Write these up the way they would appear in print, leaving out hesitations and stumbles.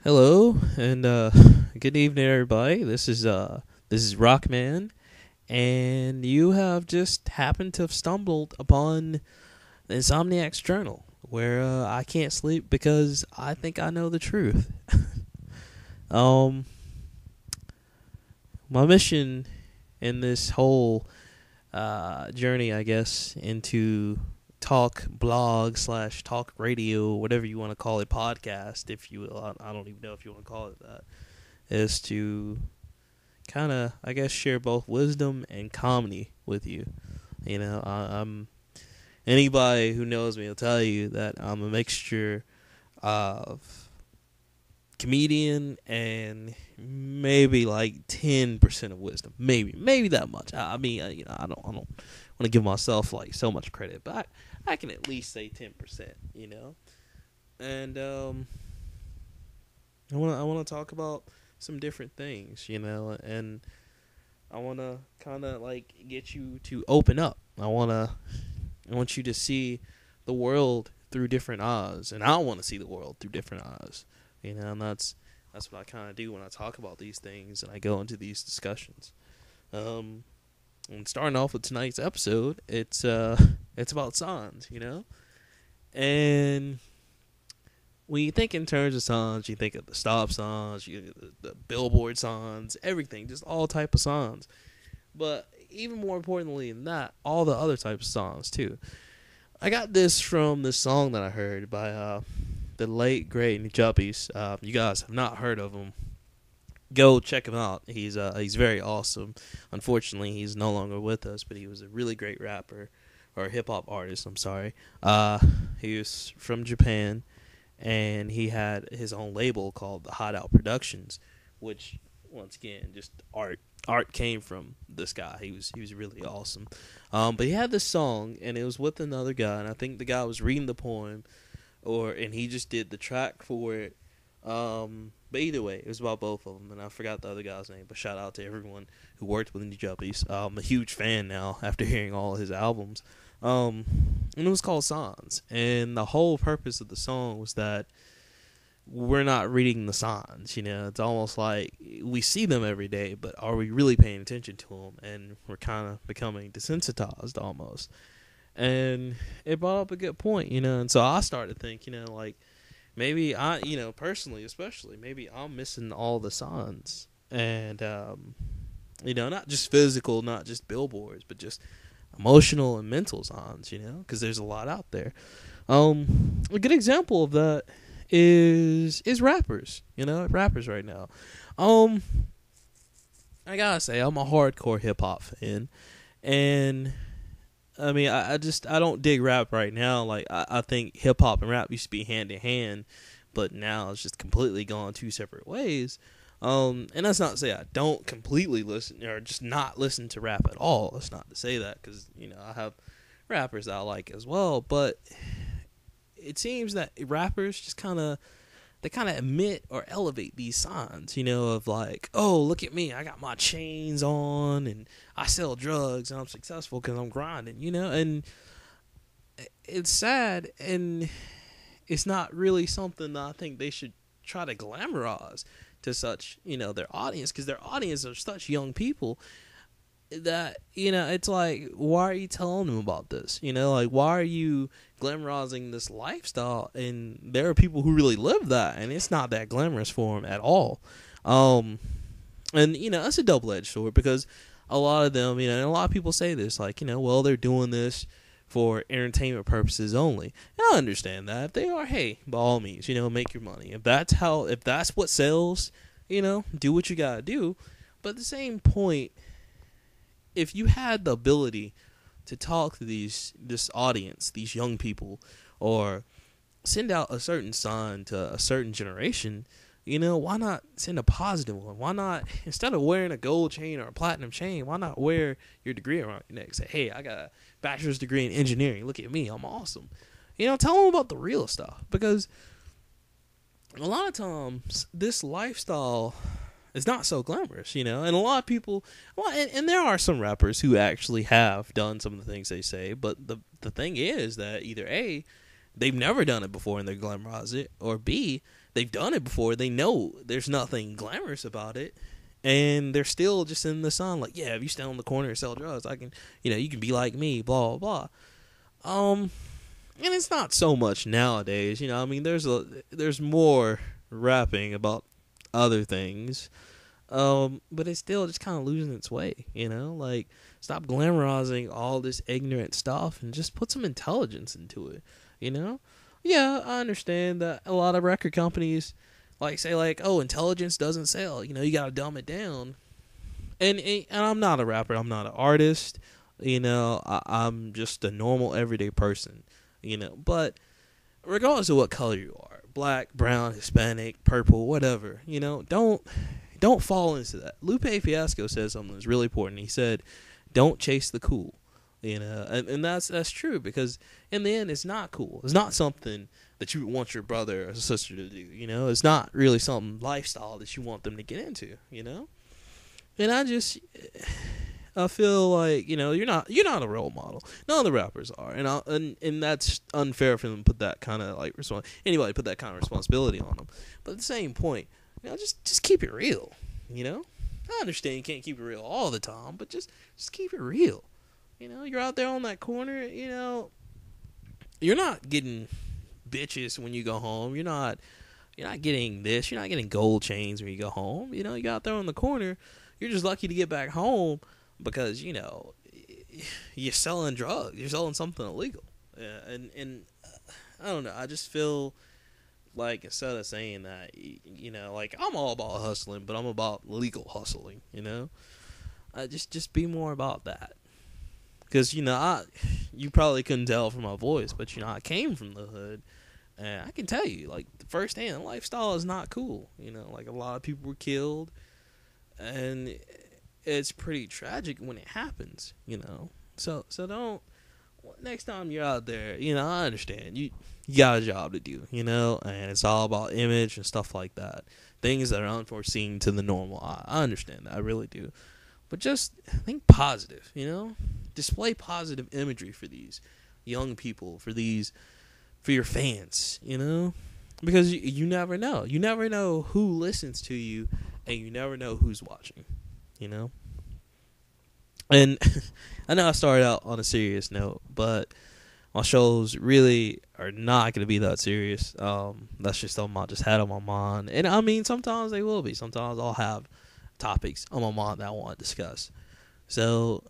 Hello and good evening, everybody. This is Rockman, and you have just happened to have stumbled upon the Insomniac's journal, where I can't sleep because I think I know the truth. um, my mission in this whole journey, I guess, into talk blog slash talk radio, whatever you want to call it, podcast, if you will. I don't even know if you want to call it that. Is to kind of, I guess, share both wisdom and comedy with you. I'm anybody who knows me will tell you that I'm a mixture of comedian and maybe like 10% of wisdom, maybe that much. I mean, I don't want to give myself like so much credit, but I can at least say 10%. And I want to talk about some different things, and I want to kind of like get you to open up. I want you to see the world through different eyes, and I want to see the world through different eyes, and that's what I kind of do when I talk about these things and I go into these discussions. And starting off with tonight's episode, it's about signs, and when you think in terms of signs, you think of the stop signs, you think of the billboard signs, everything, just all type of signs. But even more importantly than that, all the other types of songs too. I got this from this song that I heard by the late great Juppies. You guys have not heard of him, go check him out. He's very awesome. Unfortunately, he's no longer with us, but he was a really great rapper or hip hop artist. I'm sorry. He was from Japan, and he had his own label called the Hideout Productions, which once again, just art came from this guy. He was really awesome. But he had this song, and it was with another guy, and I think the guy was reading the poem, and he just did the track for it. But either way, it was about both of them, and I forgot the other guy's name. But shout out to everyone who worked with the Juppies. I'm a huge fan now after hearing all his albums. And it was called Signs, and the whole purpose of the song was that we're not reading the signs. It's almost like we see them every day, but are we really paying attention to them? And we're kind of becoming desensitized almost. And it brought up a good point, and so I started to think, like maybe I, personally, especially, maybe I'm missing all the signs, and not just physical, not just billboards, but just emotional and mental signs, because there's a lot out there. A good example of that is rappers, rappers right now. I gotta say, I'm a hardcore hip hop fan, and I mean, I don't dig rap right now. Like, I think hip hop and rap used to be hand in hand, but now it's just completely gone two separate ways. And that's not to say I don't completely listen or just not listen to rap at all. That's not to say that, because I have rappers that I like as well. But it seems that rappers just kind of emit or elevate these signs, of like, oh, look at me, I got my chains on and I sell drugs and I'm successful because I'm grinding, and it's sad, and it's not really something that I think they should try to glamorize to such, their audience, because their audience are such young people that, it's like, why are you telling them about this? Like, why are you glamorizing this lifestyle? And there are people who really live that, and it's not that glamorous for them at all. And, that's a double-edged sword, because a lot of them, and a lot of people say this, like, well, they're doing this for entertainment purposes only. And I understand that. If they are, hey, by all means, make your money. If that's what sells, do what you gotta do. But at the same point, if you had the ability to talk to this audience, these young people, or send out a certain sign to a certain generation, why not send a positive one? Why not, instead of wearing a gold chain or a platinum chain, why not wear your degree around your neck? Say, hey, I got a bachelor's degree in engineering. Look at me. I'm awesome. Tell them about the real stuff, because a lot of times this lifestyle is not so glamorous, and a lot of people, and there are some rappers who actually have done some of the things they say, but the thing is that either A, they've never done it before and they glamorize it, or B, they've done it before. They know there's nothing glamorous about it. And they're still just in the sun, like, yeah, if you stand on the corner and sell drugs, I can, you can be like me, blah, blah, blah. And it's not so much nowadays, I mean, there's more rapping about other things. But it's still just kind of losing its way, like, stop glamorizing all this ignorant stuff and just put some intelligence into it, Yeah, I understand that a lot of record companies, like, say, like, oh, intelligence doesn't sell. You got to dumb it down. And I'm not a rapper. I'm not an artist. I'm just a normal, everyday person. But regardless of what color you are, black, brown, Hispanic, purple, whatever, don't fall into that. Lupe Fiasco said something that's really important. He said, don't chase the cool. And that's true, because in the end, it's not cool. It's not something that you want your brother or sister to do. It's not really some lifestyle that you want them to get into. And I feel like you're not a role model. None of the rappers are, and that's unfair for them to put that kind of like anybody put that kind of responsibility on them. But at the same point, just keep it real. I understand you can't keep it real all the time, but just keep it real. You're out there on that corner, you're not getting bitches when you go home. You're not getting this. You're not getting gold chains when you go home. You're out there on the corner. You're just lucky to get back home because, you're selling drugs. You're selling something illegal. And I don't know. I just feel like instead of saying that, like, I'm all about hustling, but I'm about legal hustling, I just be more about that. Because, you probably couldn't tell from my voice, but, I came from the hood. And I can tell you, like, firsthand, lifestyle is not cool. Like, a lot of people were killed. And it's pretty tragic when it happens, So don't, next time you're out there, I understand. You got a job to do, and it's all about image and stuff like that. Things that are unforeseen to the normal eye. I understand that. I really do. But just think positive, Display positive imagery for these young people, for your fans, Because you never know. You never know who listens to you, and you never know who's watching, And I know I started out on a serious note, but my shows really are not going to be that serious. That's just something I just had on my mind. And I mean, sometimes they will be. Sometimes I'll have topics on my mind that I want to discuss. So,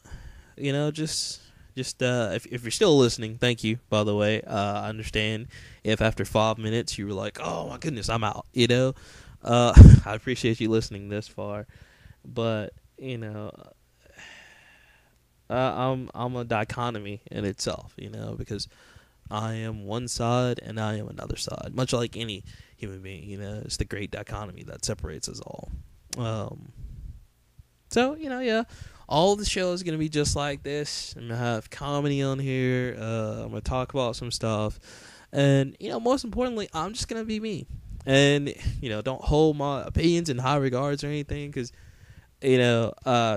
just if you're still listening, thank you, by the way. I understand if after 5 minutes you were like, oh my goodness, I'm out, I appreciate you listening this far. But, I'm a dichotomy in itself, because I am one side and I am another side. Much like any human being, it's the great dichotomy that separates us all. So, yeah, all the show is going to be just like this. I'm going to have comedy on here. I'm going to talk about some stuff. And, most importantly, I'm just going to be me. And, don't hold my opinions in high regards or anything, because,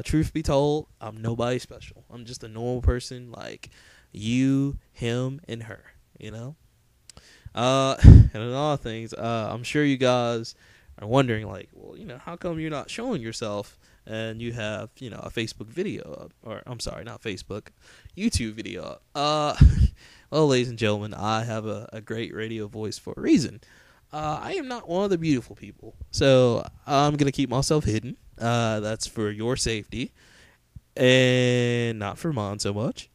truth be told, I'm nobody special. I'm just a normal person like you, him, and her, And another things, I'm sure you guys are wondering, like, well, how come you're not showing yourself and you have, a Facebook video up, or I'm sorry, not Facebook, YouTube video up. Well, ladies and gentlemen, I have a great radio voice for a reason. I am not one of the beautiful people, so I'm going to keep myself hidden. That's for your safety, and not for mine so much.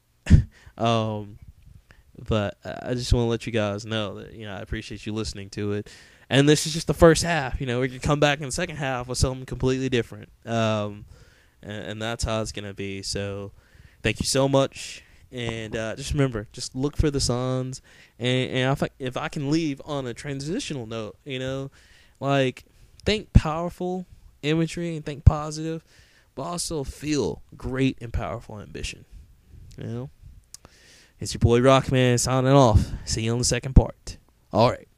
But I just want to let you guys know that, I appreciate you listening to it. And this is just the first half. We can come back in the second half with something completely different. And that's how it's going to be. So thank you so much. And just remember, just look for the signs. And if I can leave on a transitional note, like, think powerful imagery and think positive, but also feel great and powerful ambition. It's your boy Rockman signing off. See you on the second part. All right.